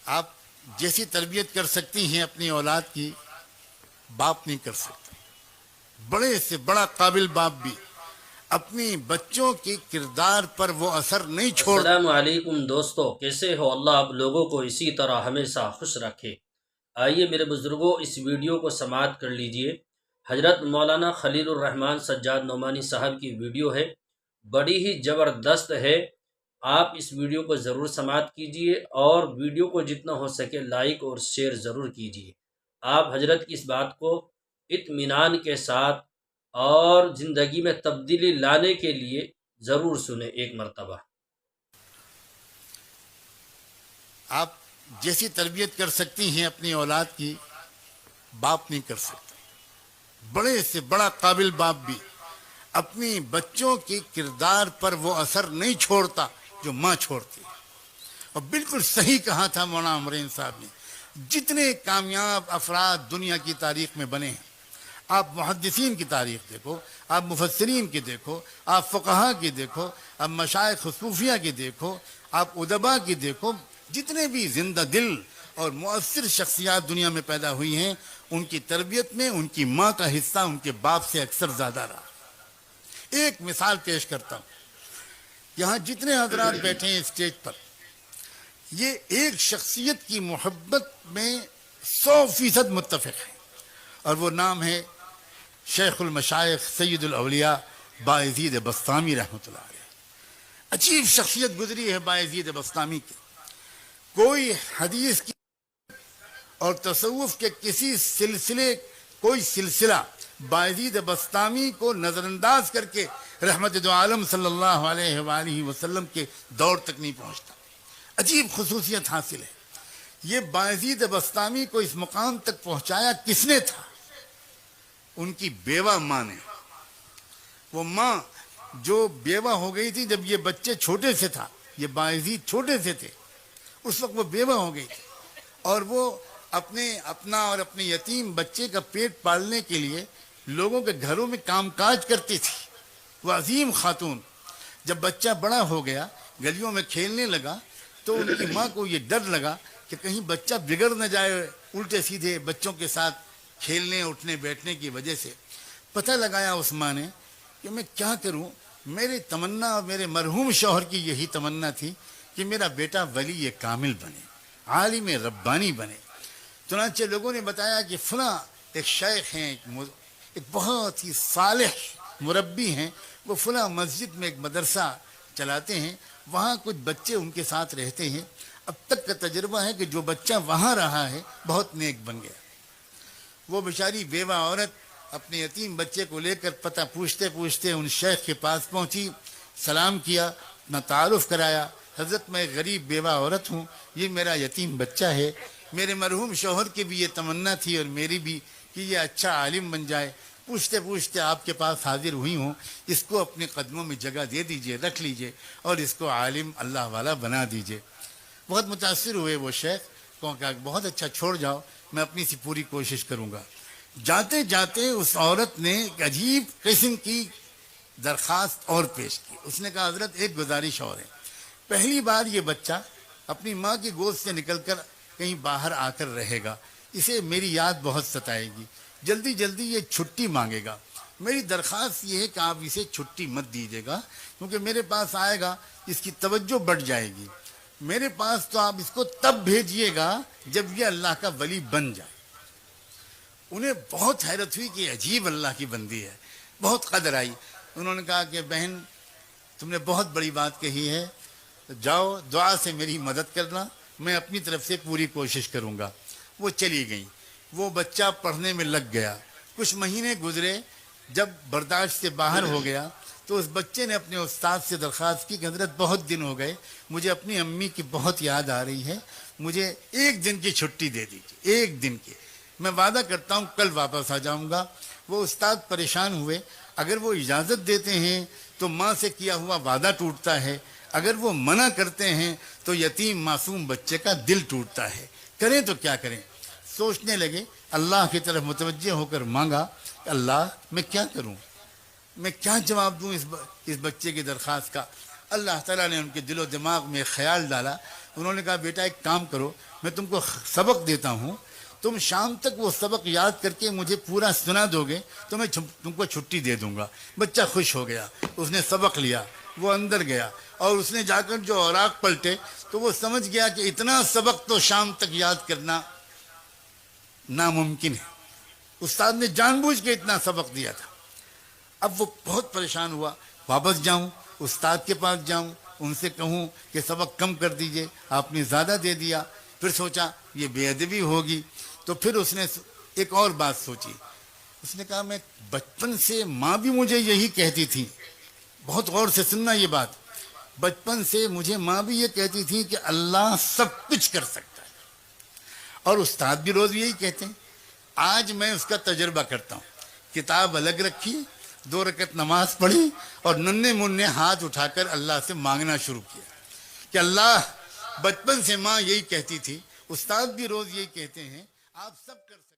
آپ جیسی تربیت کر سکتی ہیں اپنی اولاد کی، باپ نہیں کر سکتے۔ بڑے سے بڑا قابل باپ بھی اپنی بچوں کے کردار پر وہ اثر نہیں چھوڑتا۔ السلام علیکم دوستو، کیسے ہو؟ اللہ آپ لوگوں کو اسی طرح ہمیشہ خوش رکھے۔ آئیے میرے بزرگوں، اس ویڈیو کو سماعت کر لیجئے۔ حضرت مولانا خلیل الرحمن سجاد نعمانی صاحب کی ویڈیو ہے، بڑی ہی زبردست ہے۔ آپ اس ویڈیو کو ضرور سماعت کیجئے اور ویڈیو کو جتنا ہو سکے لائک اور شیئر ضرور کیجئے۔ آپ حضرت کی اس بات کو اطمینان کے ساتھ اور زندگی میں تبدیلی لانے کے لیے ضرور سنیں ایک مرتبہ۔ آپ جیسی تربیت کر سکتی ہیں اپنی اولاد کی، باپ نہیں کر سکتے۔ بڑے سے بڑا قابل باپ بھی اپنی بچوں کے کردار پر وہ اثر نہیں چھوڑتا جو ماں چھوڑتی ہے۔ اور بالکل صحیح کہا تھا مولانا امرین صاحب نے۔ جتنے کامیاب افراد دنیا کی تاریخ میں بنے ہیں، آپ محدثین کی تاریخ دیکھو، آپ مفسرین کی دیکھو، آپ فقہا کی دیکھو، آپ مشائخ صوفیہ کی دیکھو، آپ ادبا کی دیکھو، جتنے بھی زندہ دل اور مؤثر شخصیات دنیا میں پیدا ہوئی ہیں، ان کی تربیت میں ان کی ماں کا حصہ ان کے باپ سے اکثر زیادہ رہا۔ ایک مثال پیش کرتا ہوں، یہاں جتنے حضرات بیٹھے ہیں اسٹیج پر، یہ ایک شخصیت کی محبت میں 100% متفق ہیں، اور وہ نام ہے شیخ المشائخ سید الاولیاء بایزید بسطامی رحمۃ اللہ علیہ۔ عجیب شخصیت گزری ہے بایزید بسطامی کی۔ کوئی حدیث کی اور تصوف کے کوئی سلسلہ بایزید بسطامی کو نظر انداز کر کے رحمت دو عالم صلی اللہ علیہ وآلہ وسلم کے دور تک نہیں پہنچتا۔ عجیب خصوصیت حاصل ہے۔ یہ بایزید بسطامی کو اس مقام تک پہنچایا کس نے تھا؟ ان کی بیوہ ماں نے۔ وہ ماں جو بیوہ ہو گئی تھی جب یہ بچے چھوٹے سے تھا، یہ بایزید چھوٹے سے تھے، اس وقت وہ بیوہ ہو گئی تھی، اور وہ اپنا اور اپنے یتیم بچے کا پیٹ پالنے کے لیے لوگوں کے گھروں میں کام کاج کرتی تھی۔ وہ عظیم خاتون جب بچہ بڑا ہو گیا، گلیوں میں کھیلنے لگا، تو ان کی ماں کو یہ ڈر لگا کہ کہیں بچہ بگڑ نہ جائے الٹے سیدھے بچوں کے ساتھ کھیلنے اٹھنے بیٹھنے کی وجہ سے۔ پتہ لگایا اس ماں نے کہ میں کیا کروں، میری تمنا اور میرے مرحوم شوہر کی یہی تمنا تھی کہ میرا بیٹا ولی کامل بنے، عالم ربانی بنے۔ چنانچہ لوگوں نے بتایا کہ فلاں ایک شیخ ہیں، ایک بہت ہی صالح مربی ہیں، وہ فلاں مسجد میں ایک مدرسہ چلاتے ہیں، وہاں کچھ بچے ان کے ساتھ رہتے ہیں۔ اب تک کا تجربہ ہے کہ جو بچہ وہاں رہا ہے بہت نیک بن گیا۔ وہ بیچاری بیوہ عورت اپنے یتیم بچے کو لے کر پتہ پوچھتے پوچھتے ان شیخ کے پاس پہنچی، سلام کیا، اپنا تعارف کرایا۔ حضرت میں غریب بیوہ عورت ہوں، یہ میرا یتیم بچہ ہے، میرے مرحوم شوہر کی بھی یہ تمنا تھی اور میری بھی کہ یہ اچھا عالم بن جائے، پوچھتے پوچھتے آپ کے پاس حاضر ہوئی ہوں، اس کو اپنے قدموں میں جگہ دے دیجئے، رکھ لیجئے اور اس کو عالم اللہ والا بنا دیجئے۔ بہت متاثر ہوئے وہ شیخ، کہا بہت اچھا، چھوڑ جاؤ، میں اپنی سی پوری کوشش کروں گا۔ جاتے جاتے اس عورت نے ایک عجیب قسم کی درخواست اور پیش کی۔ اس نے کہا حضرت ایک گزارش اور ہے، پہلی بار یہ بچہ اپنی ماں کی گود سے نکل کر کہیں باہر آ کر رہے گا، اسے میری یاد بہت ستائے گی، جلدی جلدی یہ چھٹی مانگے گا۔ میری درخواست یہ ہے کہ آپ اسے چھٹی مت دیجیے گا، کیونکہ میرے پاس آئے گا اس کی توجہ بڑھ جائے گی۔ میرے پاس تو آپ اس کو تب بھیجیے گا جب یہ اللہ کا ولی بن جائے۔ انہیں بہت حیرت ہوئی کہ عجیب اللہ کی بندی ہے، بہت قدر آئی۔ انہوں نے کہا کہ بہن تم نے بہت بڑی بات کہی ہے، جاؤ دعا سے میری مدد کرنا، میں اپنی طرف سے پوری کوشش کروں گا۔ وہ چلی گئیں، وہ بچہ پڑھنے میں لگ گیا۔ کچھ مہینے گزرے، جب برداشت سے باہر ہو گیا تو اس بچے نے اپنے استاد سے درخواست کی کہ حضرت بہت دن ہو گئے، مجھے اپنی امی کی بہت یاد آ رہی ہے، مجھے ایک دن کی چھٹی دے دیجیے، ایک دن کی، میں وعدہ کرتا ہوں کل واپس آ جاؤں گا۔ وہ استاد پریشان ہوئے، اگر وہ اجازت دیتے ہیں تو ماں سے کیا ہوا وعدہ ٹوٹتا ہے، اگر وہ منع کرتے ہیں تو یتیم معصوم بچے کا دل ٹوٹتا ہے، کریں تو کیا کریں۔ سوچنے لگے، اللہ کی طرف متوجہ ہو کر مانگا کہ اللہ میں کیا کروں، میں کیا جواب دوں اس بچے کی درخواست کا۔ اللہ تعالیٰ نے ان کے دل و دماغ میں خیال ڈالا، انہوں نے کہا بیٹا ایک کام کرو، میں تم کو سبق دیتا ہوں، تم شام تک وہ سبق یاد کر کے مجھے پورا سنا دو گے تو میں تم کو چھٹی دے دوں گا۔ بچہ خوش ہو گیا، اس نے سبق لیا، وہ اندر گیا اور اس نے جا کر جو اوراق پلٹے تو وہ سمجھ گیا کہ اتنا سبق تو شام تک یاد کرنا ناممکن ہے، استاد نے جان بوجھ کے اتنا سبق دیا تھا۔ اب وہ بہت پریشان ہوا، واپس جاؤں، استاد کے پاس جاؤں، ان سے کہوں کہ سبق کم کر دیجئے، آپ نے زیادہ دے دیا۔ پھر سوچا یہ بے ادبی ہوگی، تو پھر اس نے ایک اور بات سوچی، اس نے کہا میں بچپن سے ماں بھی مجھے یہی کہتی تھی، بہت غور سے سننا یہ بات، بچپن سے مجھے ماں بھی یہ کہتی تھی کہ اللہ سب کچھ کر سکتا ہے، اور استاد بھی روز یہی کہتے ہیں۔ آج میں اس کا تجربہ کرتا ہوں، کتاب الگ رکھی، 2 رکعت نماز پڑھی اور ننھے منھے ہاتھ اٹھا کر اللہ سے مانگنا شروع کیا کہ اللہ، بچپن سے ماں یہی کہتی تھی، استاد بھی روز یہی کہتے ہیں، آپ سب کر سکتے